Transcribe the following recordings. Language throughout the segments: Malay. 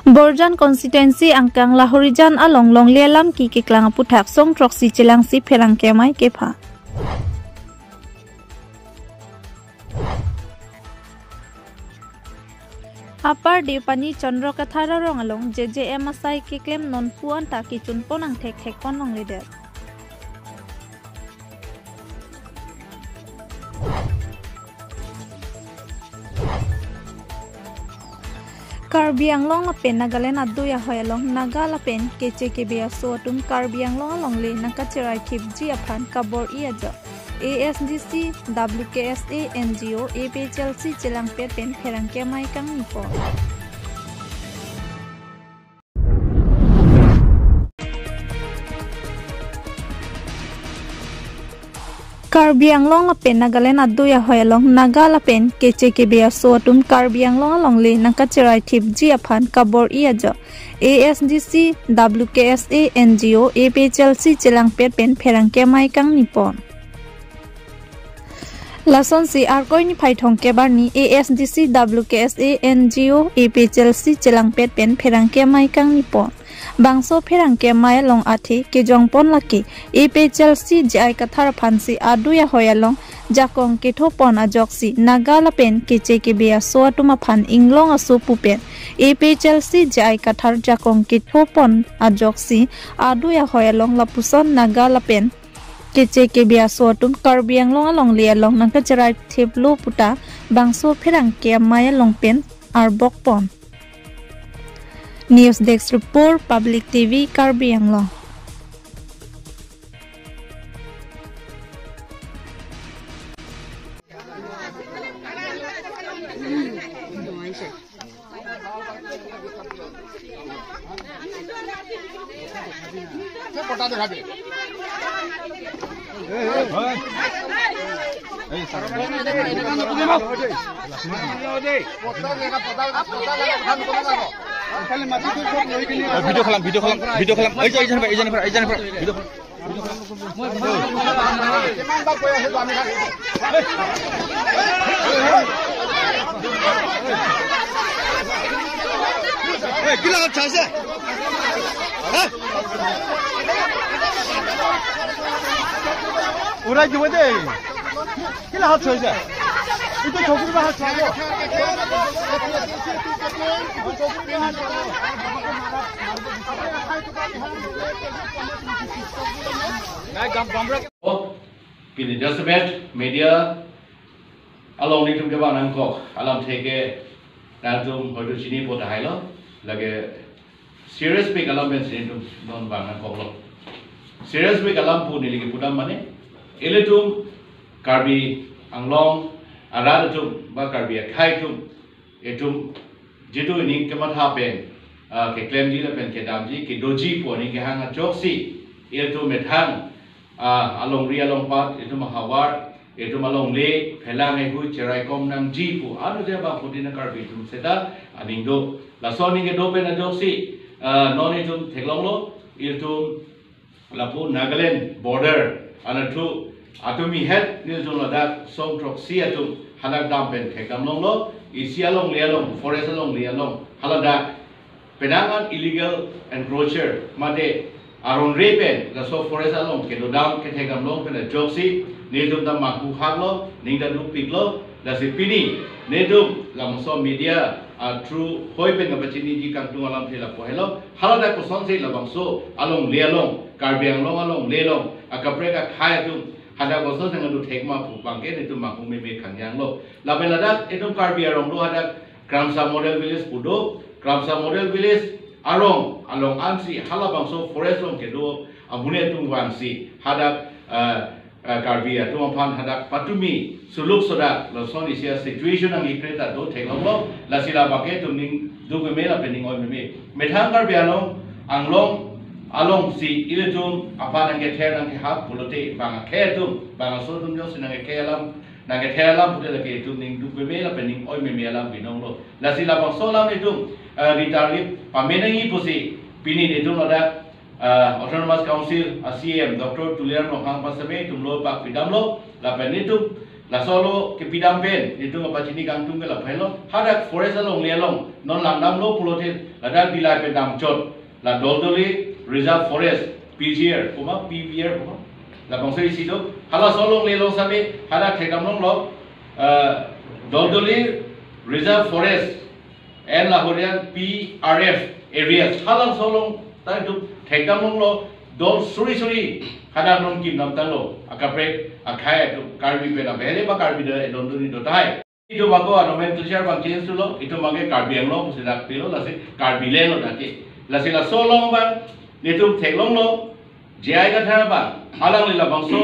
Borjan constituency angkang Lahorijan along long lelam ki keklang puthak song troksi chelang si pherang kemai kepa. Apar Depani Chandra Kathara rong along JJM asai keklem non puan taki chunpon ang thek pon long leader. Karbi Anglong lapen Nagaland adu ya hoyalong Naga lapen KCKB asotum Karbi Anglong along le nakachirai khipji aphan kabor iaja ASDC WKSA NGO APHLC chelang pen pherang kemai kang nipo. Karbi Anglong lapen Nagaland adu ya hoyalong Naga lapen KCKB asotum Karbi Anglong along le nakachirai khipji aphan kabor iaja ASDC WKSA NGO APHLC chelang pen pherang kemai kang nipo. Lason si arkoi ni phaithong kebar ni ASDC WKSA NGO APHLC chelang pen pherang kemai kang nipo. Bangso pherang kemai long athi kejong pon laki APHLC jai kathar phansi adu ya hoyalong jakong ketho pon ajoksi Naga lapen KCKB asoatuma phan inglong asu pupen APHLC jai kathar jakong ketho pon ajoksi adu ya hoyalong lapuson Naga lapen KCKB asoatum Karbi Anglong along lialong nangkacharai theplo puta bangso pherang kemai long pen arbok pon. News Desk Report Public TV Karbi Anglong. Video kalam. Ejan video. Gila chance. Urai gimana? Gila chance. Itu 저기로 할 차고. Pini Jasmet media along ni tum ke ba nang ko alam theke na tum hodu chini po dai lo lage serious pe alam ben sin tum non ba nang ko lo serious pe alam pu ni ligi pudam mane ele tum Karbi Anglong arada tum ba Karbi khai tum etum jitu ni kemat ha pen ke claim ji la pen ke dam ji ke doji po ni ke hang joksi ele tum methang along ri along pat itu mahawar itu malong le phelang ai hu cherai kom nang ji pu anu je ba putina Karbi tum seta aning do la soni ke do pe na joksi non itu theklong lo itu lapu Nagaland border anatu atumi head nil jong ladak song trok si atum hanak dam pen thekam long lo isi along le along forest along le along halada penangan illegal encroacher mate aron repen la so forest along ke do dam ke thekam long pen joksi nedum dam maku haglo ningda du piklo la si pini nedum lam so media through hoipen ngapachini ji kang tung alam thela pohelo halada ko sonse la bangso along le along Karbi Anglong along le long akapreka khaya tum hada boso dengan tu thekma pu bangke itu maku meme kangyang lo laben ladak itu Karbi arong lo hada Kramsa Model Village pudo Kramsa Model Village arong along ansi halabang so forest long kedo abune tung wangsi hada Karbi atu ampan hada patumi suluk soda lo son isia situation ang ikreta do theklong lo la sila bake tum ning du me la pening oi meme methang Karbi Anglong along si iletum apa nang ke nang ke hap pulote bang ke tum bang so tum jo sinang ke alam nang ke alam pude la ke tum ning du me la pening oi me alam binong lo la sila bang so lam itum ritarip pamenangi pusi pini itum ada autonomous council ACM Dr. Tulian Nohang Pasame tum lo pak pidam lo la penitum la solo ke pidam pen itu apa cini gantung ke la phelo hadak forest along le along non landam lo pulote la dak dilai pe dam chot la doldoli reserve forest PGR kuma PVR kuma la bangsa sido hala solo le long sabe hadak thekam long lo doldoli reserve forest and la horian PRF areas hala solo ta itu thekam long lo dol suri hadak long kim nam talo akapre akhai tu karbi pe na bele ba karbi de dondoni do tai itu bago nomenclature bang change tu lo itu mage karbi ang lo pusidak pilo la se karbi le lo dati la se la solong bang nitum theklong lo jai ka thara ba alang lila bang so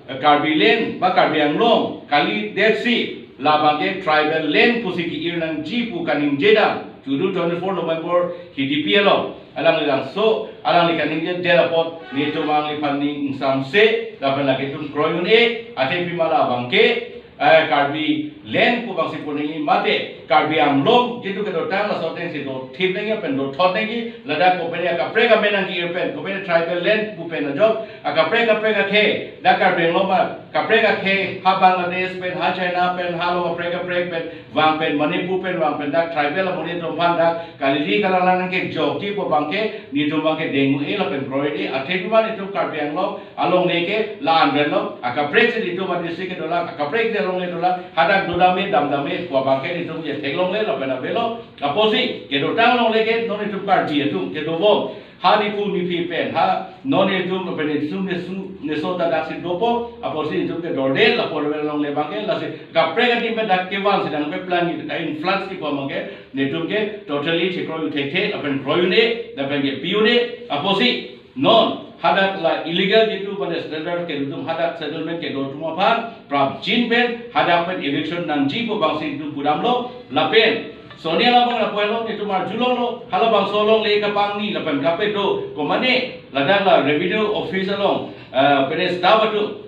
karbi len ba karbi ang lo kali desi la bang tribal len pusiki irnang jipu kaning jedam Judu 24 November HDPL alang lilang so alang likan ninja derapot ni tu mang li paning samse dapat lagi tu kroyun ate pimala bangke karbi len ku bang sipuningi mate karbi amlom jitu ke dotang la soteng si do thip nengi pen do thot nengi lada ko pene ka prega menang ki pen ko pene tribal len ku pen job aka prega ke da karbi loma ka prega ke ha Bangladesh pen ha China pen ha lo prega pen wang pen Manipur pen wang pen da tribal moni to pan da kaliri kalalan ke job ti ko bangke ni to bangke dengu la pen proide ate pima ni to karbi amlom along neke la andren lo aka prega ni to ma district ke dola aka prega long le dola hadak dudame damdame ko bangke ni to je teglong le la pena velo aposi ke do tang long le ke non itu karbi itu ke do bo ha ni pu ni pi pen ha non itu no pen itu ne so da dak si dopo aposi itu ke dorde la por long le bangke la se ka prega ti pe dak ke wan se dang pe plan ni ka influx ki ko mangke ne tu ke totally che kro yu the apen kro yu ne da pen ke pi yu ne aposi non hadak la illegal jitu pada standard ke dum hadak settlement ke do tuma phan prap jin pen hadak pen eviction nang ji ko bang si du pudam lo la pen sonia la bang la poelo itu mar julong lo hala bang solong le ka pang ni la pen ka pe do ko mane la dak la revenue officer long pen staff tu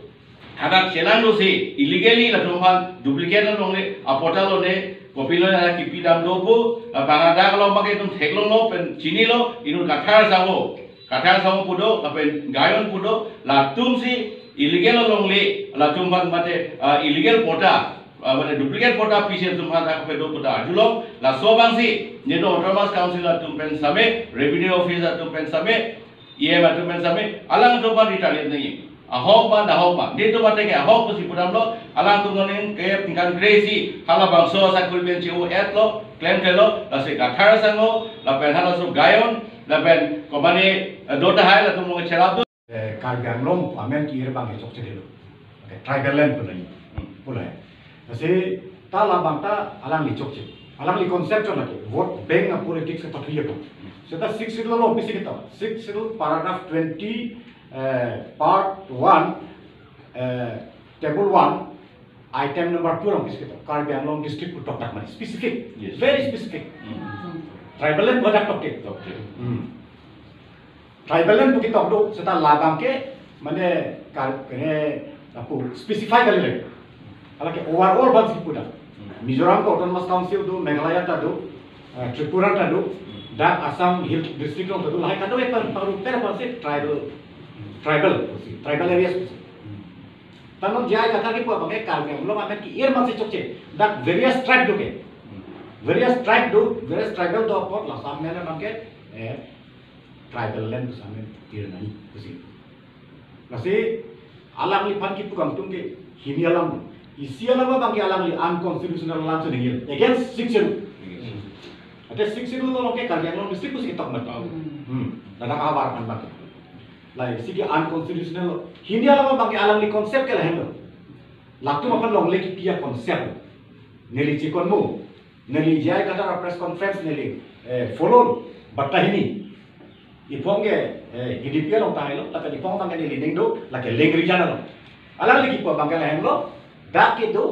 hadak chelang lo si illegally la tuma duplicate long le apota lo ne kopilo na ki pidam do po bang ada lo mage tum theklong lo pen chini lo inu kathar sango kathar sama pudo apen gayon pudo la tumsi illegal long le la tumban mate illegal pota mate duplicate pota pise tumban ta pe do puda julong la sobangsi nedo autonomous council la tumpen same revenue officer tumpen same em tumpen same alang tumban italian nei ahok ba nedo mate ke ahok pusi pudam lo alang tumgonin ke tingkan crazy hala bangso sa kulben chiu et lo claim ke lo la se kathar sango la pen hala so gayon lapen komane dota hai la tum long chelab karbi anglom amen ki bang ke chok chelo tribal land pulai pulai ase ta la bang ta alang li chok che alang li concept chona ke vote bank na politics ka thliya ko so ta 6 schedule lo office kita 6 schedule paragraph 20 part 1 table 1 item number 2 office kita karbi anglom district ku tok tak mani specific very specific tribal land bodak tok ke tribal land buki tok do seta labang ke mane kar kene apu specify kali le ala ke overall ban si puda Mizoram ko autonomous council do Meghalaya ta do Tripura ta do da Assam hill district lo do lai ka do par paru per par se tribal areas tanon jai kata ke po bang kar ke lo ma ki year man se chokche that various tribe do ke various tribal do pot la samne na bang ke tribal land samne tir nahi kusi nasi alang li pan ki pukam tungge hini alang isi alang bang ke alang li unconstitutional alang se dingil against 6 schedule ate 6 schedule lo ke kar yang lo district kusi tok mat dana ka bar pan bang lai sigi unconstitutional hini alang bang ke alang li concept ke la hendo laktu mapan long le ki pia concept neli chikon mu neli jai kata press conference neli follow batahini iponge HDPL long tayo la ka ipong bang neli dingdo la ke leng regional lo alang lagi po bang la hemlo dak itu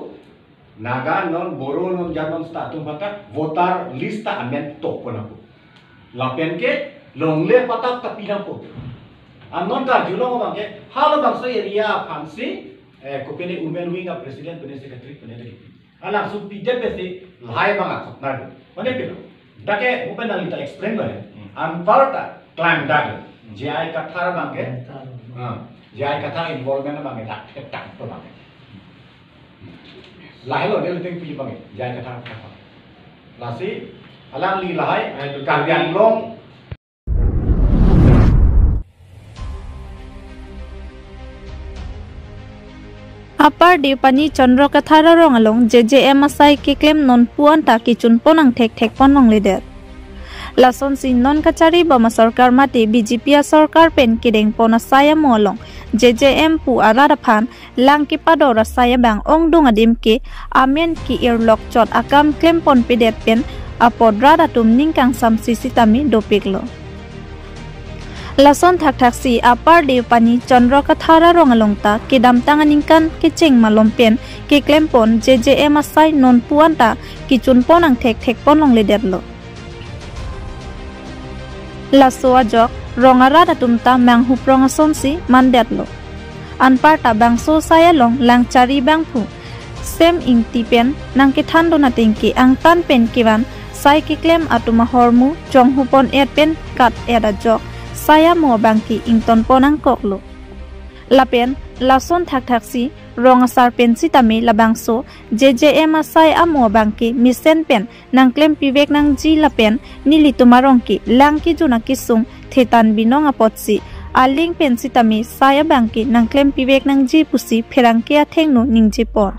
naga non boro non janon statum bata voter lista amen to ko na po lapen ke long le patak tapina po anon ta julong bang ke halo bang so area fancy ko pene women wing president pene secretary pene lagi alang su pide pese lai bang ak na mane pilo dake open ali ta explain bare amparta climb dag jai kathar bang ke jai kathar involvement bang ke tak to bang lahai lo dia leteng pi bangi jai kata kata lasi alang li lahai karbian long Apar di pani Chandra Kathara rong along JJM asai ki claim non puan ta ki chun ponang thek thek ponong lidet. Lason si non kachari bama sarkar mati BJP sarkar pen kideng pona saya molong JJM pu arada phan lang ki padora saya bang ong dung adim ki amen ki earlock chot akam claim pon pidet pen apodrada tum ningkang sam sisitami dopiklo. Lason thak thak si apar de pani Chandra Kathara rong along ta kidam tanganingkan kicheng malompen ki claim pon JJM asai non puan ta ki chun ponang thek thek ponong lidet lo. Laso ajok rongara datumta mang huprong asonsi mandet lo. Anparta bangso saya long lang cari bangpu. Sem ing tipen nang kitando na tingki ang tan pen kiwan sai ki claim atuma hormu jong hupon pen kat era jok saya mo bangki ing ton ponang koklo. Lapen lason thak thak si rong asar pen sitami labangso JJM asai amo bangki misen pen nang claim pivek nang ji lapen nili tumarongki langki juna kisung thetan binong apotsi aling pen sitami saya bangki nang claim pivek nang ji pusi pherangkia thengno ningji por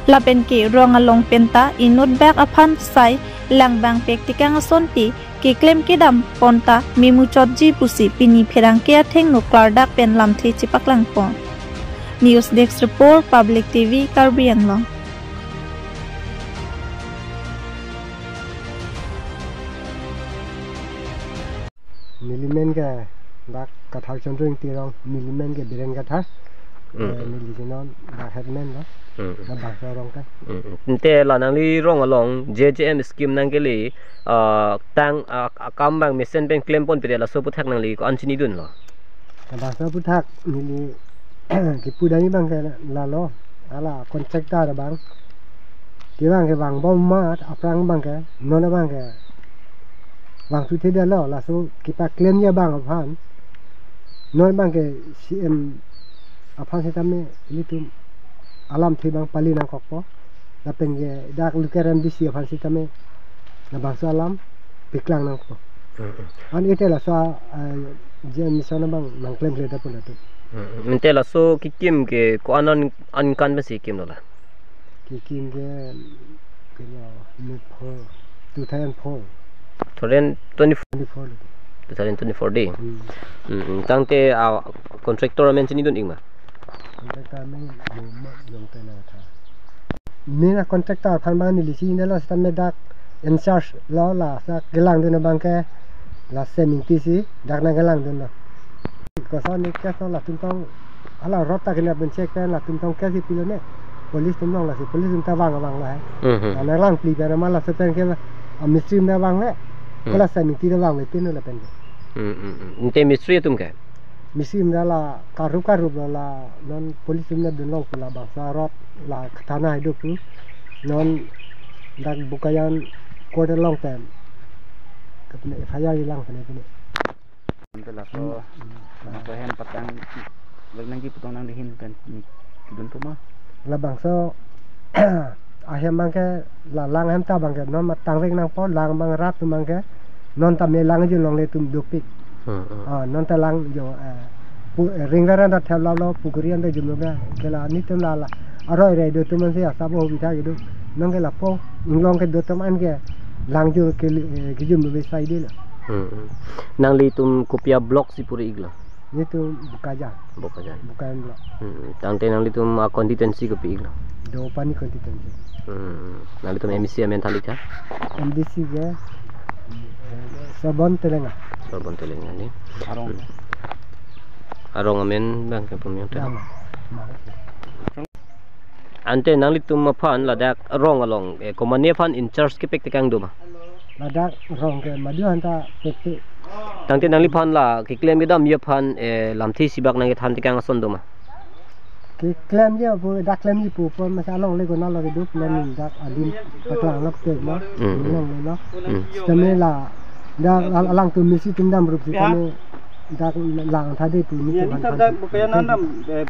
lapen ki rong along penta inut bak aphan sai lang bang pek tikang asonti ki claim kidam ponta mimu chotji pusi pini pherangkia thengno kardak pen lamthi chipaklang pon. News Desk Report Public TV Karbi Anglong. Milimen ke dak kathar chandring tirong milimen ke biren kathar milisinon dak headman lah dak bahasa rong kan te la nang li rong along JJM scheme nang ke li tang akam bang mesen bank claim pon pide la so puthak nang li ko anchini dun lo bahasa puthak mili kipu dani bang ke lalo ala kontraktor bang ki bang ke bang bom mat aprang bang ke nona bang ke bang tu tidak lo langsung kita claim ya bang apaan non bang ke CM apaan sih kami ini tu alam thi bang pali nang kokpo dapen ke dak lukeran di si apaan sih kami na bangsa alam piklang nang ko an itu lah so jen misalnya bang nang claim kita pun itu mente la so kikim ke ko anon an kan be sikim lo la kikim ke kena ni pho 2004 thoren 2024 day tangte a contractor mention ni don ingma contractor men mo dong tena tha mena contractor phan ban ni lisi ne lo stam dak in charge lo la sa gelang dun bang ke la seming tisi dak na gelang dun lo ko sa ni ke so la tuntong ala rota kena ben check la tuntong ke si pilone polis tuntong la si polis tunta wang la ana lang pli per mala se pen ke a mistrim da wang le kala seming ti da wang le pin la pen inte mystery tum ke mistrim da la karu la non polis tum dun long la bangsa rot la thana hidup tu non dak bukayan ko da long tem kapne faya hilang pene itulah so hen patang lagi potong nang dihin kan kidun tu mah la bangso ahem bangke la lang hem ta bangke non matang reng nang po lang bang rat tu bangke non ta me lang je long le tum dopik non ta lang jo ring ra da thel la lo pugrian da jum ga kela ni tum la aroi re do tum se sa bo bi tha ge do nang ke la po long ke do tum an ke lang jo ke jum be sai de la nang li tum kopia blok si puri igla ni tu bukajan bukan blok tangte nang li tum konsistensi ke pi igla do pani konsistensi nang li tum MCA mentali cha MDC ke sabon telenga ni arong amen bang ke pumyo ta ante nang li tum phan la dak rong along komane phan in charge ke pek tekang do ma ladak rong ke madu anta pek tangte nang li phan la ki claim gedam ye phan lamthi sibak nang than tikang ason do ma ki claim ye bu dak claim ni pu pon ma salong le go na lo du plan dak adim patlang lap ke no long le no stame la dak alang tu misi tindam rup si tame dak lang thade pu ni ya ni dak bukayan andam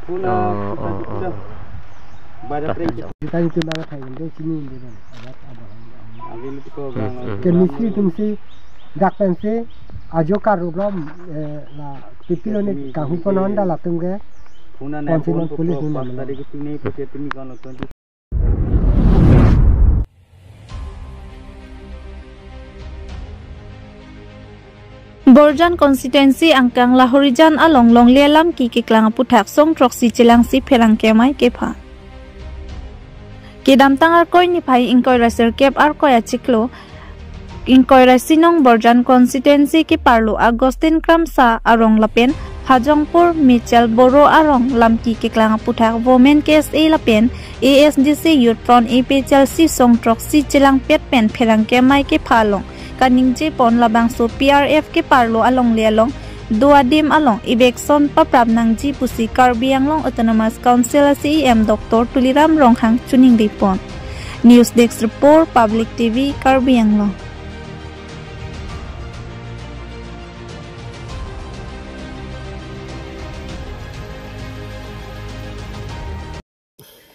puna Barat ring kita itu banget hai inde sini inde dan adat ada ambil itu ko gang ke misri tumsi dak pense ajo karugram la pipilo ne kahu pononda la tumge phuna na phone police ni tadi ko tini pese tini kan 20 Borjan constituency angkang lahorijan along long lelam ki kiklang puthak song troksi chilang si pherang kemai kepa kedam tangar koi ni phai inkoi raser kep ar koya chiklo inkoi rasinong Borjan constituency ki parlo Agustin Kramsa arong lapen Hajongpur Michel Boro arong lamki kiklang puthak women case a lapen ASDC Youth Front APCLC song troksi chilang pet pen pherang kemai ke phalong kaning je pon labang so PRF ke parlo along lialong duadim along ibekson paprap nang ji pusi Karbi Anglong Autonomous Council CEM Dr. Tuliram Ronghang chuning ripon News Desk Report Public TV Karbi Anglong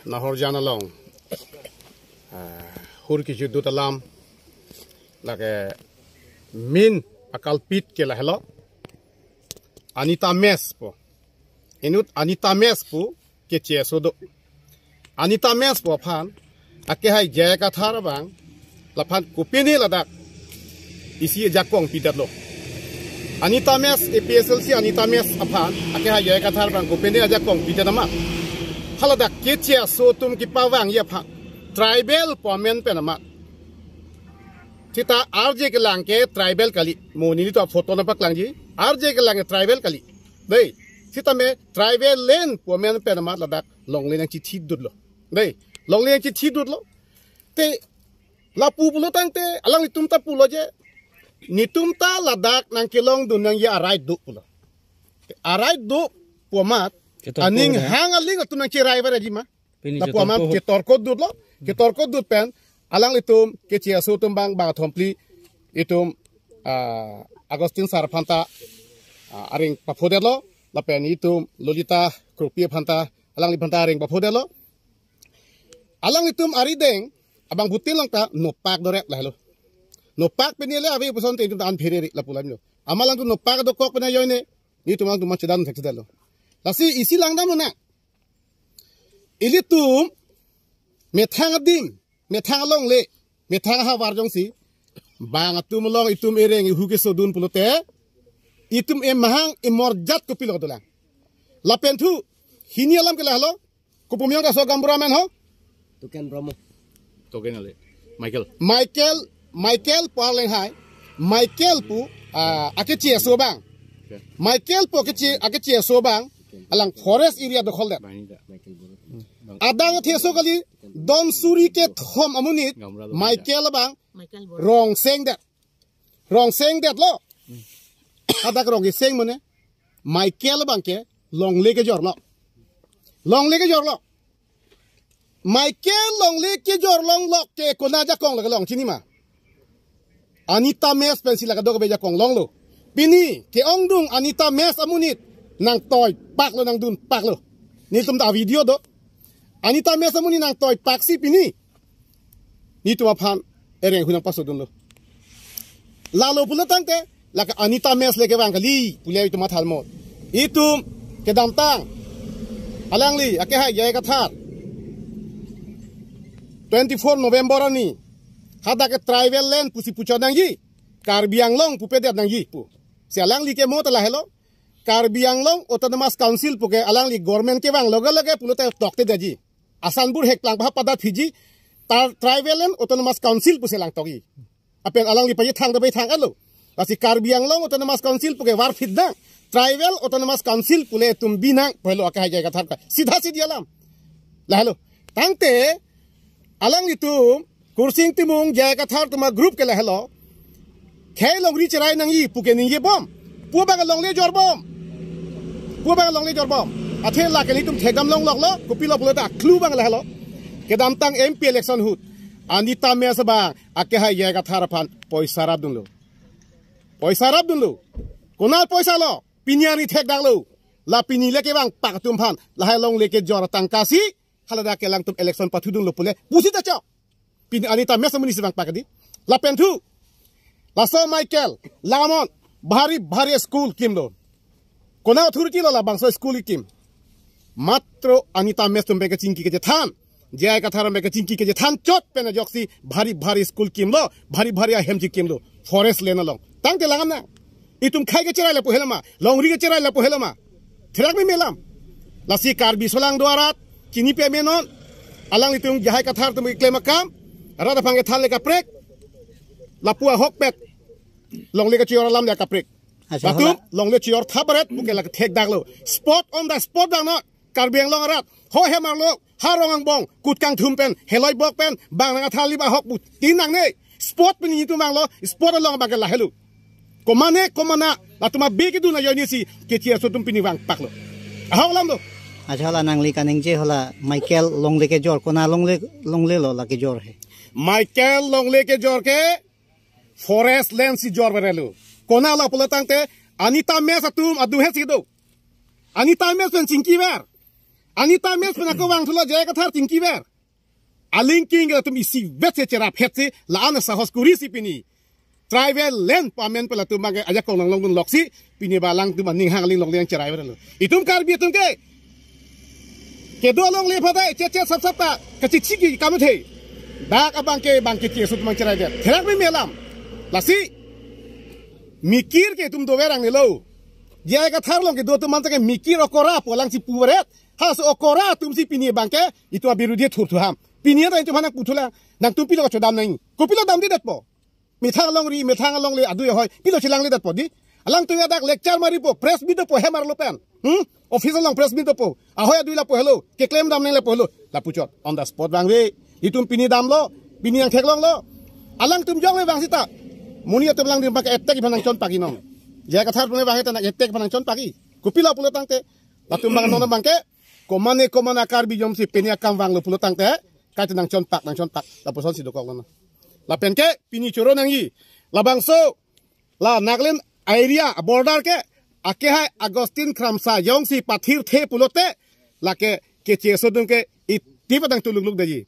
Nahorjan along hur ki judut alam lage min akalpit ke lahelo Anita Mes po inut Anita Mes po ke chesodo Anita Mes po phan ake hai jaya ka thar bang la phan kupini ladak isi jakong pidatlo Anita Mes APSLC Anita Mes aphan ake hai jaya ka thar bang kupini jakong pitadama haladak ke cheso tum ki pawang ya pha tribal pomen penama Kita RJ ke lang ke tribal kali moni ni to photo na pak lang ji RJ ke lang tribal kali dei kita me tribal len pomen pen ma ladak long len chi thi dut lo dei long len chi thi dut lo te la pu pulo tang te alang ni tum ta pulo je ni tum ta ladak nang ke long dun nang ya arai du pulo arai du pomat aning hang aling tu nang chi rai ba ji ma la pomat ke torko dut lo ke torko dut pen alang itum kecil sutum bang thompli itum Agustin Sarphanta aring paphodelo lapen itum Lolita Krupi phanta alang li phanta aring paphodelo alang itum arideng abang butil lang ta no pak dorek lahlo no pak penile abi puson te itum an phireri la pulam no amalang tu no pak do kok pena yoine itum ang tu machidan thekdelo lasi isi lang da mona ilitum methangadim Methang long le, methang ha warjong si, bang atum long itum ereng ihuke sodun pulote, itum mahang imorjat ko pilok dolang. Lapen tu, hini alam ke lahlo, kupumyong ka so gambura men ho? Tuken Bromo. Tuken ale, Michael parleng hai, Michael pu, akechi so bang. Michael pu akechi so bang, alang forest area do kholda. Adang theso kali Don Suri ke thom amunit Michael bang wrong saying that lo adak wrong saying mone Michael bang ke long leke jor lo Michael long leke jor long lo ke kona ja kong la long chini ma Anita Mes pensila ka do beja kong long lo pini ke ongdung Anita Mes amunit nang toy pak lo nang dun pak lo ni tum da video do Anita Mes amuni nang toy taxi pini ni tu aphan ereng hunang pasodun lo lalo pulatang te laka Anita Mes leke bang kali pulai itu mathal mo itu kedam tang alang li ake hai jaya ka thar 24 November ani hada ke tribal land pusi pucho dang ji Karbi Anglong pupedet dang ji pu si alang li ke mo tala hello Karbi Anglong Autonomous Council puke alang li government ke bang loga lage pulute tokte daji Asanbur heklang bah pada Fiji tar tribal and Autonomous Council puselang togi apen alang li paye thang da bai thang alo asi Karbi Anglong Autonomous Council puke war fitda tribal Autonomous Council pule tum binang pelo aka hai jaga tharka sidha sidhi alam la hello tangte alang itu kursing timung jaga thar tuma group ke la hello khailong ri cherai nangi puke ninge bom pu ba long le jor bom Athe la kali tum thegam long lok lo kupila pulata clue bang la hello kedam tang MP election hut Anita Mes bang ake hai jaga tharaphan poisa rab dun lo konal poisa lo pinyani thek dang lo la pini leke bang pak tum phan la hai long leke jor tang kasi halada ke lang tum election pathudung lo pule pusi ta chok pin anita mesamuni sibang pakadi la pentu la so Michael lamon bhari school kimlo kona authority lo la bangso school kim matro anita mesum bega chinki ke than jai ka tharam bega chinki ke than chot pena joksi bhari school kimlo bhari hemji kimlo forest lena long tang te langam na itum khai ke cherai la pohelama longri ke cherai la pohelama thirak mi melam lasi karbi solang doarat kini pe menon alang itum jahai ka thar tum klem akam rada phange thal le ka prek lapua hokpet long le ka chior lam le ka prek batum long le chior thabaret buke la thek daglo spot on the spot dang no karbiang long arat ho hemar lo harong ang bong kut kang thum pen heloi bok pen bang na thali ba hok bu tin nang ne spot pin ni tu mang lo spot long ba ka la helu komana la tuma beki du na yo ni si ke chia so tum pini wang pak lo haw lam do hola nangli kaning je hola Michael longle ke jor kona longle lo la ke jor hai Michael longle ke jor ke forest land si jor berelu kona la pulatang te anita mes atum adu he si do anita mes pen cingki ver anita mes pen ko wang thulo je ka thar cingki ver alinking tum isi vete chera phetse la ana sa hoskuri si pini tribal land pamen pela tum mage aja ko lang long loksi pini balang tum ning hang ling long leng cherai berelu itum karbi tum ke do long le phadai che sap ta kachi chigi kamuthe dak abang ke che sut mang cherai der therak me melam lasi mikir ke tum do verang ni lo jai ka thar long ke do tum man ke mikir okora polang si puret ha so okora tum si pini bangke itu abirudie thur thu ham pini ta itu manak puthula nang tum pilo chodam nai ko pilo dam di dat po mithang long le adu hoy pilo chilang le dat po di alang tu dak lecture mari po press bi do po hemar lo pen official long press meet po ahoy adu la po hello ke claim dam nang le po hello la puchot on the spot bang we itum pini dam lo pini yang thek long lo alang tum jong we bang sita muni tum lang dim pakai etek banang chon pagi nong ja ka thar pune bang ta nak etek banang chon pagi kupila pulo tang te la tum bang nong bang ke komana kar bi jom si pini akam wang lo pulo tang te ka nang chon pak la poson si do ko lo la pen ke pini choro nang yi la bang so la Nagaland area border ke ake hai Agustin Kramsa yong si pathir the pulote lake ke cheso dum ke iti padang tuluk de ji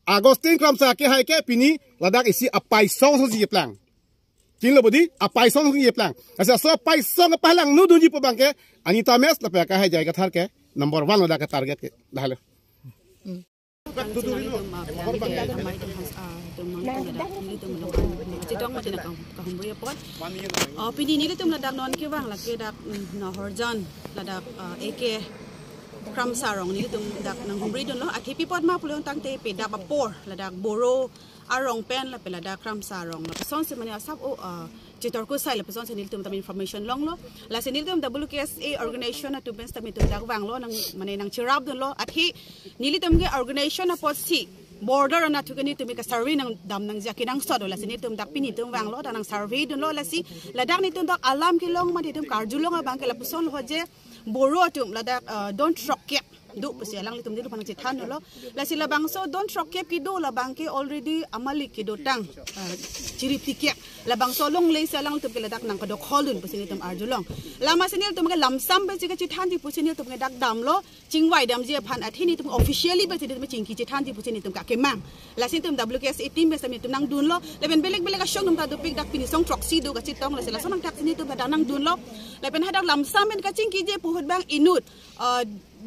Agustin Kramsa ke hai ke pini ladak isi apai song so ji plang kin lo bodi apai song ji plang asa so apai song pa lang nu dun ji po bang ke anita mes la pa ka hai jai ka thar ke number 1 ladak ka target ke dahalo pini ni tum ladak non ke wang la ke dak na horjan ladak AK kram sarong ni tum dak nang humri don lo athi pipot ma pulon tang te pe dak bapor ladak boro arong pen la pe ladak kram sarong la son se mania sab o jitor ko sai la person senil tum tam information long lo la senil tum WKSA organization na tum tum dak wang lo nang mane nang chirab don lo athi nili tum ge organization na pot si border na thukani tum ka survey nang dam nang ja kinang sod la senil tum dak pini tum wang lo nang survey don lo la si la dak ni tum dak alam ki long ma tum karjulong bang ke la person lo je boro tum la dak don't shock do pasi alang litum dilu panang cithan lo la sila bangso don't shock ki do la bangke already amalik ki do tang ciri pikir la bangso long le salang litum ke ladak nang kadok holun pasi litum arjulong lama senil tum ke lamsam be jika cithan di pusi litum ke dak dam lo jingwai dam je phan athini tum officially be litum jingki cithan di pusi litum ka kemang la sin tum WKSA team be sami tum nang dun lo le ben belek ka shong tum ta do pik dak pini song proxy do ka citong la sila sonang tak sini tum da nang dun lo le ben hadak lamsam ben ka jingki je puhut bang inut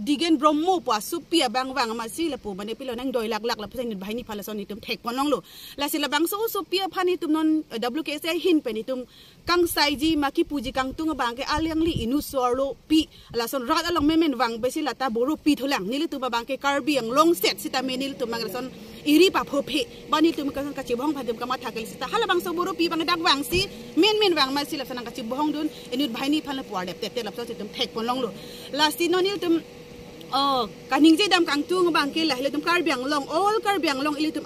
digen bromo pa supia bang wang ma si la pu mane pilo nang doi lak la pesen bai ni phala son ni tum thek ponong lo la sila bang so supia phani tum non WKSA hin pe ni tum kang sai ji ma ki puji kang tung bang ke aliang li inu sorlo pi la son rat along memen wang be si la ta boru pi tholang ni li tu bang ke karbi ang long set sita menil tum mang son iri pa phophe bani tum ka son ka chi bong pha tum ka ma thakel sita hala bang so boru pi bang dak wang si men wang ma si la son ka chi bong dun enut bai ni phala puar dep te la so tum thek ponong lo la si no ni tum kaning je dam kang tung bang ke la hele tum karbiang long all karbiang long ilitum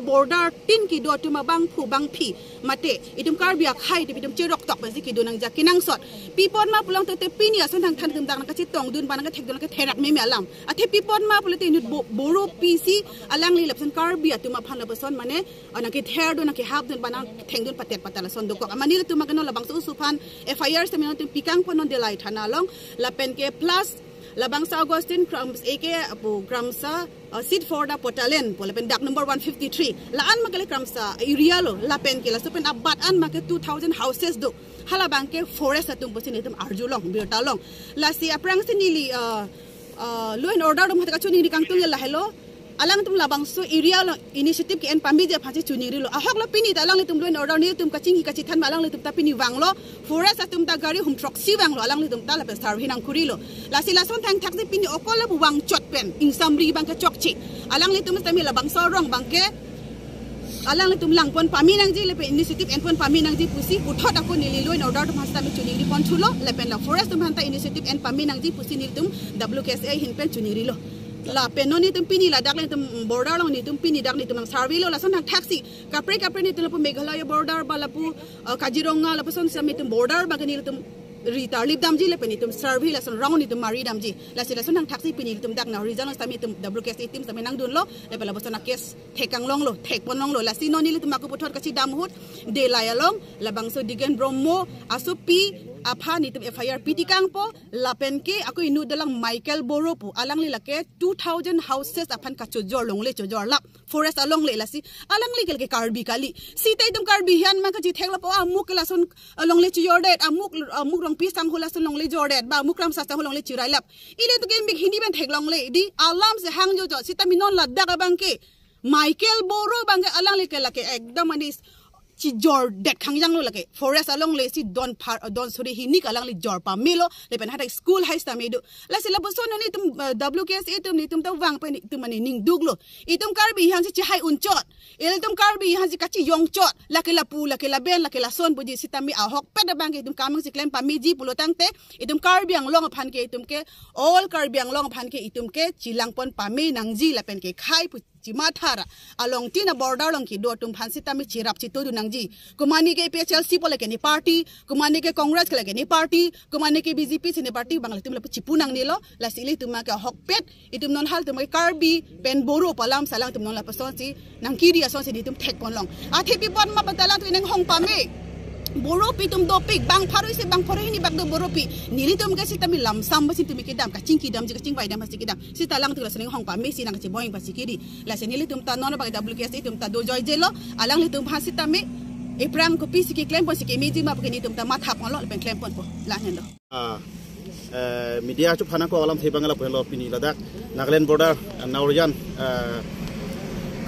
border tin ki do tu ma bang phu bang phi mate itum karbia khai ti itum cherok tok ba ki do nang ja kinang sot pipon ma pulang te pinia son thang than tum dang ka chi tong dun ban ka thek don ka therak me alam athe pipon ma pulate nut boro pc alang li lapsan karbia tu ma phan la son mane ana ke ther do na ke hab dun banang theng dun patet patala son do ko amani tu ma gano la bang su fan FIR sa minon tum pikang ponon de lai thana long la pen ke plus Labangsa Augustine Krams AK apu Kramsa seat for da Portalen pola pen dak number 153 laan magale Kramsa area lo la pen kila so pen abat an make 2000 houses do hala bangke forest atum posin itum arjulong birtalong la si aprang sinili law and order dum hataka chuni kang tung la hello alang tum labang so area lo initiative ki en pambi je phachi chuni ri lo ahok lo pini ta alang tum law and order ni tum kaching kachi than alang tum ta pini wang lo forest atum ta gari hum truck si wang lo alang tum ta la pe star hinang kuri lo la si la son thang thak pini okol la wang chot pen ing samri bang ka chok chi alang tum ta mi labang so rong bangke alang tum lang pon pami nang ji le pe initiative en pon pami nang ji pusi uthot ako nili law and order tum hasta mi chuni ri pon chulo le pen la forest tum hanta initiative en pami nang ji pusi nil tum WKSA hin pen chuni ri lo la pen no ni tum pini la dak le tum border long ni tum pini dak ni tum survey lo la son taxi kapre ni tum pu Meghalaya border bala pu Kaziranga la pu son sami tum border ba ni tum Rita lip damji le pen tum survey la son round ni tum mari damji la sila son taxi pini tum dak na regional sami tum WKSA team sami nang dun lo le pala bo son case thekang long lo thek pon long lo la si no ni le tum aku puthot kasi damhut de la yalong la bangso digen bromo asupi apa ni tum FIR pitikang po lapen ke aku inu dalang Michael Boro po alang li lake 2000 houses apan kachojor long le chojor lap forest along le lasi alang li ke karbi kali si tai tum karbi hian ma ka ji thekla po amuk la son long le chojor det amuk rong pisang hola son long le jordet ba mukram sa long le chirai lap ile to game big hindi ben thek long le di alam se hang jo jo si taminon la daga bangke Michael Boro bangke alang li ke lake ekdam anis ci jor det khangjang lo lake forest along le si don sori hinik alang li jor pa milo le pen hata school high sta medu la sila boso no ni tum WKSA tum ni tum ta wang pe ni tum ani ning duglo itum karbi han si hai unchot el tum karbi han si kachi yong chot lake la pu lake la ben lake la son buji sitami ahok peda bang ke tum kamang si klem pa miji pulo tangte itum karbi ang long phan ke itum ke all karbi ang long phan ke itum ke chilang pon pa me nangji la pen ke khai pu Mathara along tina border long ki do tum phansi tami chirap chitu du nangji kumani ke PHLC pole ke ni party kumani ke Congress ke ni party kumani ke BJP sini party bangla tum la chipu nang nilo la sili tum ka hokpet itum non hal tum karbi pen boru palam salang tum non la pason si nang kiri ason si tum thek pon long athi pi pon ma patala tu nang hong pame Boropi tum dopik bang paru se bang paru ini bagdo boropi nili tum ka sita mi lam sam basi tum kidam ka cingki dam jika cingbai dam basi kidam sita lang tu la seneng hong pa me sinang ci boing basi kiri la senili tum ta non bag WKSA tum ta do joy jelo alang li tum hasita me iprang ko pi siki klem pon siki meji ma pagini tum ta matha pon lo pen klem pon po la hen do media chu phana ko alam thei bangala pon lo pini ladak Nagaland border Naurjan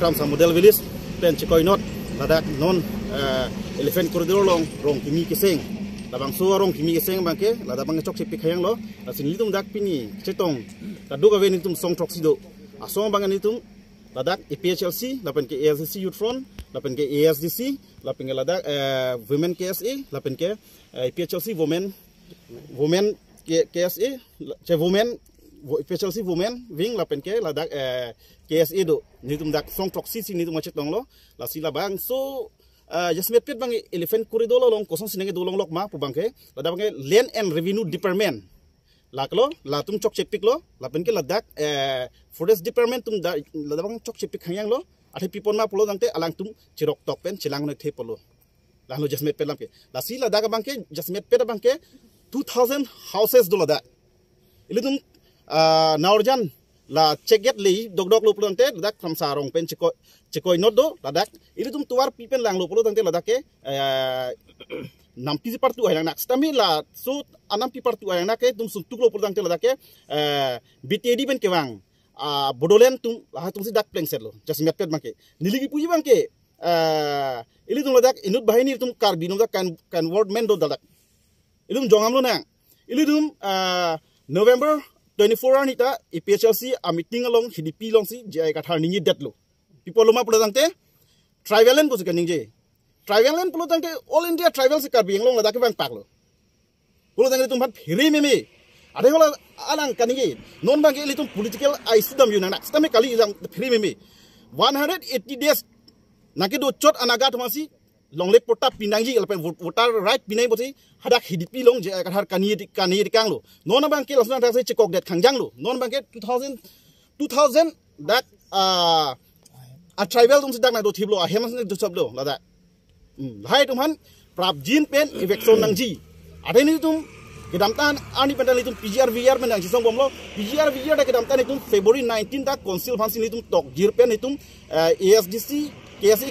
Kramsa model village pen chikoi not ladak non elephant corridor long rong kimi keseng labang so rong kimi keseng bangke lada bang chok sepi khayang lo asin litum dak pini chetong kadu ga ven litum song chok sido asong bang litum ladak EPHLC lapen ke ASDC youth front lapen ke ASDC lapen ke ladak women KSA lapen ke EPHLC women KSA che women EPHLC women wing lapen ke ladak KSA do litum dak song chok si litum chetong lo la sila bang so Jasmet pit bang elephant corridor long kosong sinenge dolong lok ma pubangke lada bang land and revenue department laklo latum chok chepik lo lapen ke ladak forest department tum da lada bang chok chepik khayang lo athe pipon ma pulo dangte alang tum chirok tok pen chilang no the polo lahlo jasmet pet lamke la si lada bang ke jasmet pet bang ke 2000 houses do lada ilitum Naurjan la cheget li dog lo pulo dangte ladak Kramsa rong pen chikoi not do ladak ini tum tuar pipen lang lo pulo tangte ladak ke nampi partu ayang nak stami la so anam pi partu ayang nak ke tum suntuk lo pulo tangte ladak ke BTD ben kewang bodolen tum la tum si dak pleng set lo just met pet bangke niligi puji bangke ini tum ladak inut bahini tum karbi no dak kan word men do ladak ilum jongam lo nang ini tum November 24 anita EPHLC a meeting along HDP long si jai kathar ningi det lo people loma pulo tangte tribalen ko sikaning je tribalen pulo tangte all India tribal sikar bi long ladak bang paklo pulo tangte tum bhat phiri meme ade hola alang kaningi non bang ke litum political aisudam yuna nak stame kali jang phiri meme 180 days nake do chot anaga thmasi long le porta pinangji alpe voter right pinai bosi hadak HDP long je kathar kani kang lo non bang ke lasna thak se chekok det khangjang lo non bang ke 2000 that a tribal tum sidak na do thiblo a hemas ne do sablo lada hai tum han prap jin pen eviction nangji ade ni tum kedamtan ani pendal itu PGR-VR menang sisong bomlo PGR-VR da kedamtan itu February 19 da council fansin itu tok jirpen itu ASDC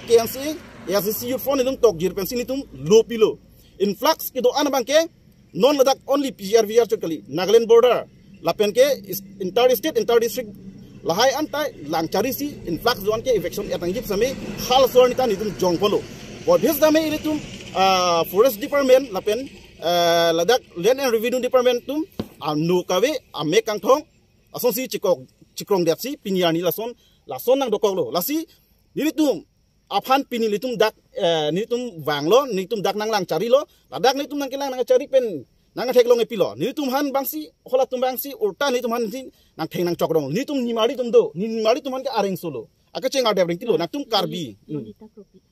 KNC ASDC youth fund itu tok jirpen sin itu lopilo influx kido ana bangke non ladak only PGR-VR chokali Nagaland border lapen ke inter-state inter-district lahai antai langcari si influx zone ke eviction etangip same hal sornita itu jongpolo bodhes dame itu forest department lapen ladak land and revenue department tum anu kawe ame kangthong ason si chikrong dat si pinyani lason nang dokok lo lasi ni tum aphan pini litum dak ni tum wanglo ni tum dak nang lang cari lo ladak ni tum nang kelang nang cari pen nang thek long epilo ni tum han bangsi hola tum bangsi urta ni tum han si nang theng nang chokdong ni tum ni mari tum do ni mari tum han ke areng solo aka cheng ade bring tilo nak tum karbi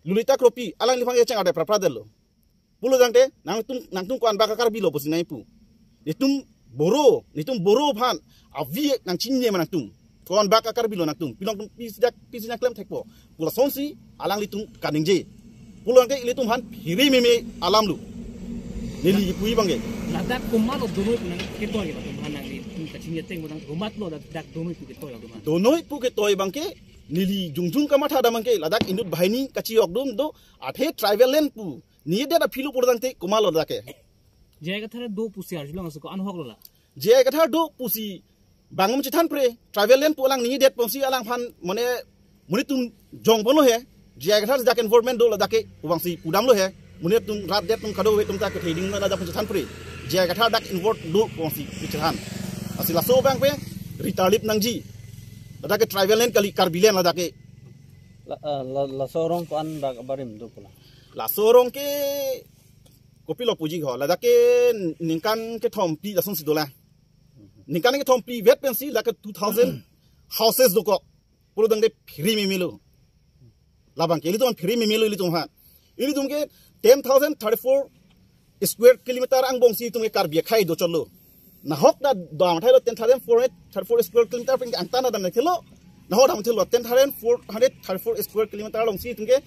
lulita kropi alang ni phang cheng ade prapadel lo pulo jangte nang tum kwan baka karbi lo posinai pu nitum boro phan avi nang chinye manang tum kwan baka karbi lo nang tum pilong tum pisina klem thekpo pula sonsi alang litum kaningje pulo jangte litum han hiri meme alam lu nili pui bangge ladak kumal lo donoi nang ketoy ba tum hanang ni kachinye teng bodang kumat lo dak donoi pu ketoy lo donoi pu ketoy bangke nili jungjung kamatha da bangke ladak indut bahini kachiok dum do athe tribal land pu ni da filu pordante kumalo dake jaya kathara do pusi arjulong so ko anhok lola jaya kathara do pusi bangum chithan pre travel land pulang ni det ponsi alang phan mone munitum jong bono he jaya kathara dak environment do la dake ubangsi pudam lo he mune tum rat det tum kado we tum ta ke theding na da chithan pre jaya kathara dak invert do ponsi chithan asila so bang pe ritalip nangji dake travel land kali karbilen la dake la sorong ko an dak barim do pula la sorong ke kopi lo puji ho la dake ningkan ke thompi la son sidola ningkan ke thompi vet pensi la ke 2000 houses do ko pulo dang de free me milo la bang ke li ton free me milo li ton ha ili tum ke 10034 square kilometer ang bongsi tum ke karbia khai do cholo na hok da dam thai lo 10434 square kilometer pin ang tana dan thelo na ho dam thelo 10434 square kilometer long si tum ke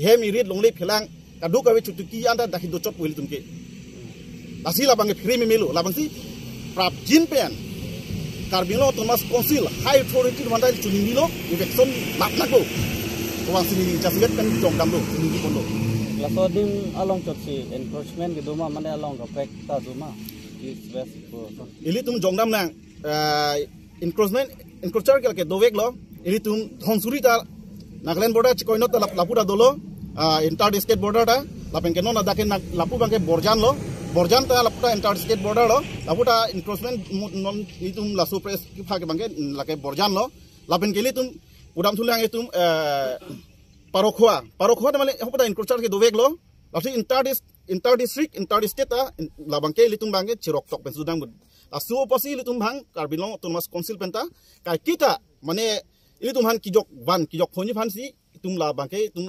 he mi rit long le phelang kadu ka we chutuki anda dakhi do chop wil tum ke asi la bang free me milo la bang si prap jin pen karbilo thomas council high authority wanda chuning lo election mak nak lo wang sini jasget kan jong dam lo ni kondo la so dim along chot si enforcement ke duma mane along ka pek ta duma is best for ili tum jong dam nang encroachment encroacher ke do wek lo ili tum honsuri ta Nagaland border chikoinot ta lapuda dolo inter state border ta lapen ke non ada ke lapu bangke borjan ta lapuda inter state border lo lapuda encroachment non itum la supres phage bangke lake borjan lo lapen ke li tum udam thulang itum parokhwa ta male hopada encroacher ke dovek lo lapi inter district inter state ta la bangke li tum bangke chirok tok pen sudang asu posi li tum bang karbilong thomas council penta kai kita mane ili tum han kijok phoni phan si tum la bangke tum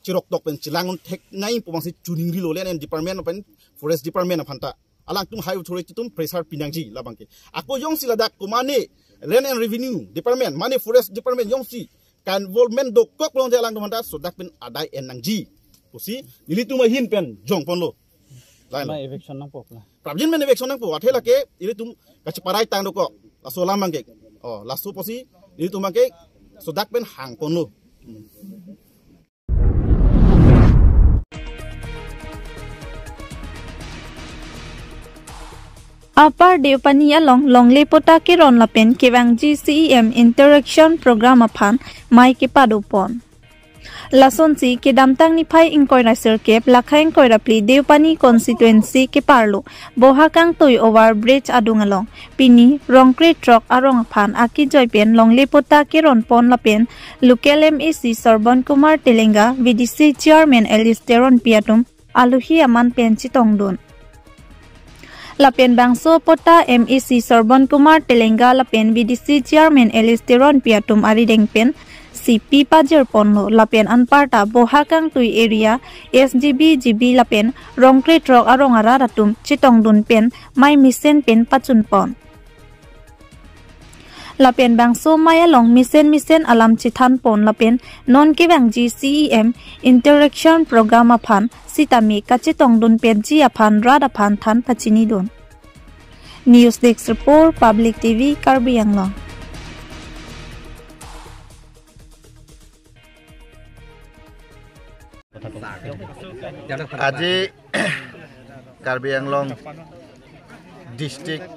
chirok tok pen chilangun thek nai pomasi chuning ri lo len and department pen forest department phanta alang tum high authority tum pressure pinangji la bangke ako yong sila dak kumane land and revenue department mane forest department yong si kan involvement do kok long jalang tum hanta so dak pen adai en nangji posi ili tum hin pen jong pon lo lain ma eviction nang pop la prabjin men eviction nang po athela ke ili tum kachiparai tang do ko la so lam bangke la so posi ili tum bangke so dak pen hang pon lo Upper Deopani along Longley Pota Kiron Lapen Kewang GCEM Interaction Program upon Mike Padupon. Lason si Kedamtang ni Pai Inkoy Racer Kep Lakhaing Koy Rapli Deopani Constituency Keparlo Bohakang Toy Over Bridge Adungalong Pini Rongkre Truck Arong Pan Aki Joypen Longley Pota Kiron Pon Lapen Local MEC Sorbon Kumar Telenga VDC Chairman Elis Teron Piatum Aluhi Aman Penchi Tongdun Lapen Bangso Pota MEC Sorbon Kumar Telenga Lapen VDC Chairman Elis Teron Piatum Aridengpen CP Pajer Ponlo Lapen Anparta Bohakang Tui Area SGB GB Lapen Rongkre Trok Arong Araratum Chitongdun Pen Mai Misen Pen Pachun Pon Lapen Bangso Maya Long Misen Alam Chithan Pon Lapen Non Kewang GCEM Interaction Program Aphan Sitami Kachitongdun Pen Ji Aphan Rad Aphan Than Pachini Dun News Desk Report Public TV Karbi Anglong. আজি কাৰ্বি Anglong district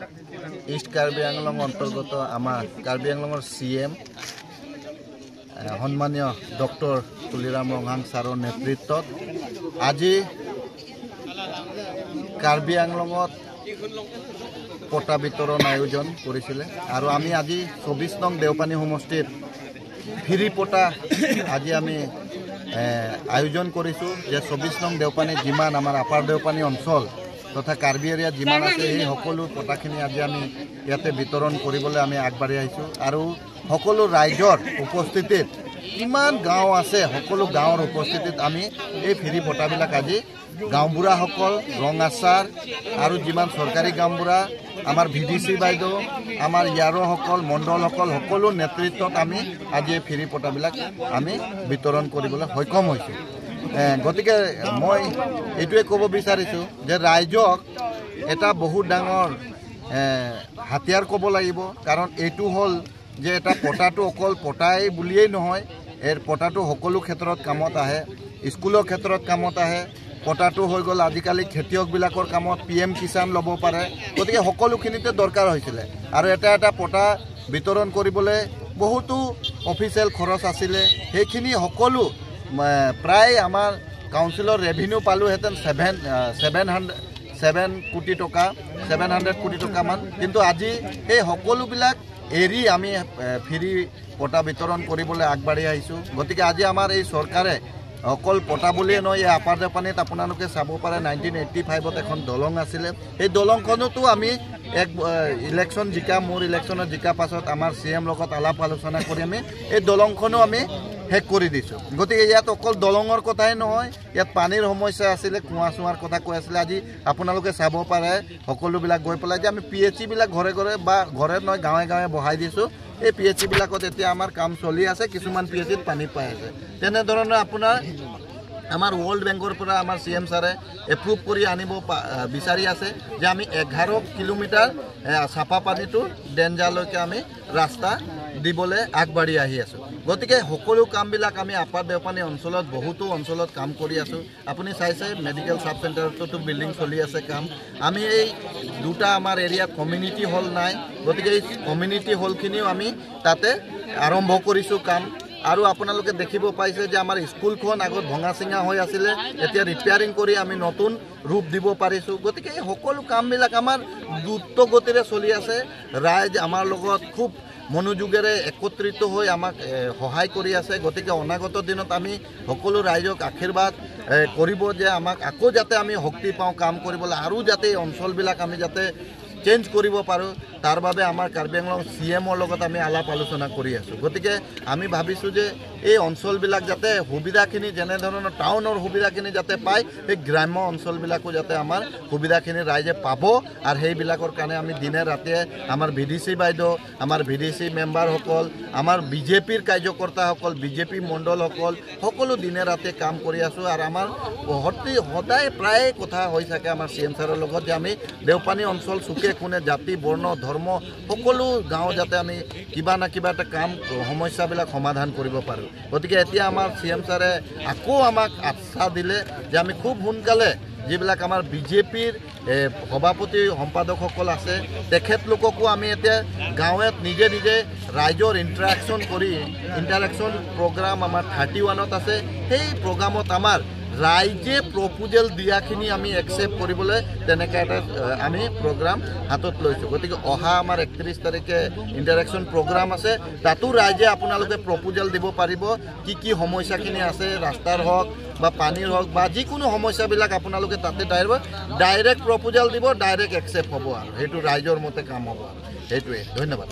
east Karbi আংলং অন্তর্গত আমার কাৰ্বি আংলঙৰ CM সন্মানীয় ডক্টর তুলিরাম ৰঙাং ছাৰৰ নেতৃত্বত আজি কাৰ্বি আংলঙত পটা বিতরণ আয়োজন কৰিছিলে আৰু আমি আজি 24 নং দেওপানী সমষ্টিৰ ফ্রি পটা আজি আমি আয়োজন কৰিছোঁ যে 24 নং দেওপানী যিমান আমাৰ আপাৰ দেওপানী অঞ্চল তথা কাৰ্বি এৰিয়া যিমান আছে এই সকলো পটাখিনি আজি আমি ইয়াতে বিতৰণ কৰিবলৈ আমি আগবাঢ়ি আহিছোঁ আৰু সকলো ৰাইজৰ উপস্থিতিত ইমান গাঁও আছে সকলো গাঁৱৰ উপস্থিতিত আমি এই ফ্রি পটাবিলাক আজি গাঁওবুঢ়াসকল ৰং আচাৰ আৰু যিমান চৰকাৰী গাঁওবুঢ়া আমাৰ VDC বাইদেউ আমাৰ ইয়াৰোসকল মণ্ডলসকল সকলো নেতৃত্বত আমি আজি এই ফ্রি পটাবিলাক আমি বিতৰণ কৰিবলৈ সক্ষম হৈছোঁ গতিকে মই এইটোৱে ক'ব বিচাৰিছোঁ যে ৰাইজক এটা বহুত ডাঙৰ হাতিয়াৰ ক'ব লাগিব কাৰণ এইটো হ'ল যে এটা পটাটো অকল পটাই বুলিয়েই নহয় এর পটাটো সকলো ক্ষেত্ৰত কামত আহে স্কুলৰ ক্ষেত্ৰত কামত আহে পটাটো হৈ গ'ল আজিকালি খেতিয়কবিলাকৰ কামত PM কিষাণ ল'ব পাৰে গতিকে সকলোখিনিতে দৰকাৰ হৈছিলে আৰু এটা পটা বিতৰণ কৰিবলৈ বহুতো অফিচিয়েল খৰচ আছিলে সেইখিনি সকলো প্ৰায় আমাৰ কাউন্সিলৰ ৰেভিনিউ পালোহেঁতেন 700 কোটি টকা 700 কোটি টকামান কিন্তু আজি এই সকলোবিলাক এৰি আমি ফ্রি পটা বিতৰণ কৰিবলৈ আগবাঢ়ি আহিছোঁ গতিকে আজি আমাৰ এই চৰকাৰে অকল পটা বুলিয়ে নহয় এই আপাৰ দেওপানীত আপোনালোকে চাব পাৰে 1985ত এখন দলং আছিলে এই দলংখনতো আমি এক ইলেকশ্যন মোৰ ইলেকশ্যনত জিকা পাছত আমাৰ CM লগত আলাপ আলোচনা কৰি আমি এই দলংখনো আমি শেষ কৰি দিছোঁ গতিকে ইয়াত অকল দলঙৰ কথাই নহয় ইয়াত পানীৰ সমস্যা আছিলে কুঁৱা চুৱাৰ কথা কৈ আছিলে আজি আপোনালোকে চাব পাৰে সকলোবিলাক গৈ পেলাই যে আমি PHC বিলাক ঘৰে ঘৰে বা ঘৰে নহয় গাঁৱে গাঁৱে বহাই দিছোঁ এই PHC বিলাকত এতিয়া আমাৰ কাম চলি আছে কিছুমান PHCত পানী পাই আছে তেনেধৰণে আপোনাৰ আমাৰ ওয়ার্ল্ড বেংকৰ পৰা আমাৰ CM ছাৰে এপ্ৰুভ কৰি আনিব বিচাৰি আছে যে আমি 11 কিলোমিটাৰ চাপা পানীটো ডেঞ্জাৰলৈকে আমি ৰাস্তা দিবলৈ আগবাঢ়ি আহি আছোঁ গতিকে সকলো কামবিলাক আমি আপাৰ দেওপানী অঞ্চলত বহুতো অঞ্চলত কাম কৰি আছোঁ আপুনি চাইছে মেডিকেল সাব চেণ্টাৰতো বিল্ডিং চলি আছে কাম আমি এই দুটা আমাৰ এৰিয়াত কমিউনিটি হল নাই গতিকে এই কমিউনিটি হলখিনিও আমি তাতে আৰম্ভ কৰিছোঁ কাম আৰু আপোনালোকে দেখিব পাইছে যে আমাৰ স্কুলখন আগত ভঙা চিঙা হৈ আছিলে এতিয়া ৰিপেয়াৰিং কৰি আমি নতুন ৰূপ দিব পাৰিছোঁ গতিকে এই সকলো কামবিলাক আমাৰ দ্ৰুত গতিৰে চলি আছে ৰাইজ আমাৰ লগত খুব মনোযোগেৰে একত্ৰিত হৈ আমাক সহায় কৰি আছে গতিকে অনাগত দিনত আমি সকলো ৰাইজক আশীৰ্বাদ কৰিব যে আমাক আকৌ যাতে আমি শক্তি পাওঁ কাম কৰিবলৈ আৰু যাতে এই অঞ্চলবিলাক আমি যাতে চেঞ্জ কৰিব পাৰোঁ তাৰ বাবে আমাৰ কাৰ্বি আংলং CMৰ লগত আমি আলাপ আলোচনা কৰি আছোঁ গতিকে আমি ভাবিছোঁ যে এই অঞ্চলবিলাক যাতে সুবিধাখিনি যেনেধৰণৰ টাউনৰ সুবিধাখিনি যাতে পায় সেই গ্ৰাম্য অঞ্চলবিলাকো যাতে আমাৰ সুবিধাখিনি ৰাইজে পাব আৰু সেইবিলাকৰ কাৰণে আমি দিনে ৰাতিয়ে আমাৰ VDC বাইদেউ আমাৰ VDC মেম্বাৰসকল আমাৰ BJPৰ কাৰ্যকৰ্তাসকল BJP মণ্ডলসকল সকলো দিনে ৰাতিয়ে কাম কৰি আছোঁ আৰু আমাৰ সদায় প্ৰায় কথা হৈ থাকে আমাৰ CM ছাৰৰ লগত যে আমি দেওপানী অঞ্চল চুকে কোনে জাতি বৰ্ণ ধৰ্ম সকলো গাঁও যাতে আমি কিবা না কিবা এটা কাম সমস্যাবিলাক সমাধান কৰিব পাৰোঁ গতিকে এতিয়া আমাৰ CM ছাৰে আকৌ আমাক আশ্বাস দিলে যে আমি খুব সোনকালে যিবিলাক আমাৰ BJPৰ সভাপতি সম্পাদকসকল আছে তেখেতলোককো আমি এতিয়া গাঁৱত নিজে ৰাইজৰ ইণ্টাৰেকশ্যন প্ৰগ্ৰাম আমাৰ 31ত আছে সেই প্ৰগ্ৰামত আমাৰ ৰাইজে প্ৰপোজাল দিয়াখিনি আমি একচেপ্ট কৰিবলৈ তেনেকৈ এটা আমি প্ৰগ্ৰাম হাতত লৈছোঁ গতিকে অহা আমাৰ 31 তাৰিখে ইণ্টাৰেকশ্যন প্ৰগ্ৰাম আছে তাতো ৰাইজে আপোনালোকে প্ৰপোজাল দিব পাৰিব কি সমস্যাখিনি আছে ৰাস্তাৰ হওক বা পানীৰ হওক বা যিকোনো সমস্যাবিলাক আপোনালোকে তাতে ডাইৰেক্ট প্ৰপোজাল দিব ডাইৰেক্ট একচেপ্ট হ'ব আৰু সেইটো ৰাইজৰ মতে কাম হ'ব আৰু সেইটোৱে ধন্যবাদ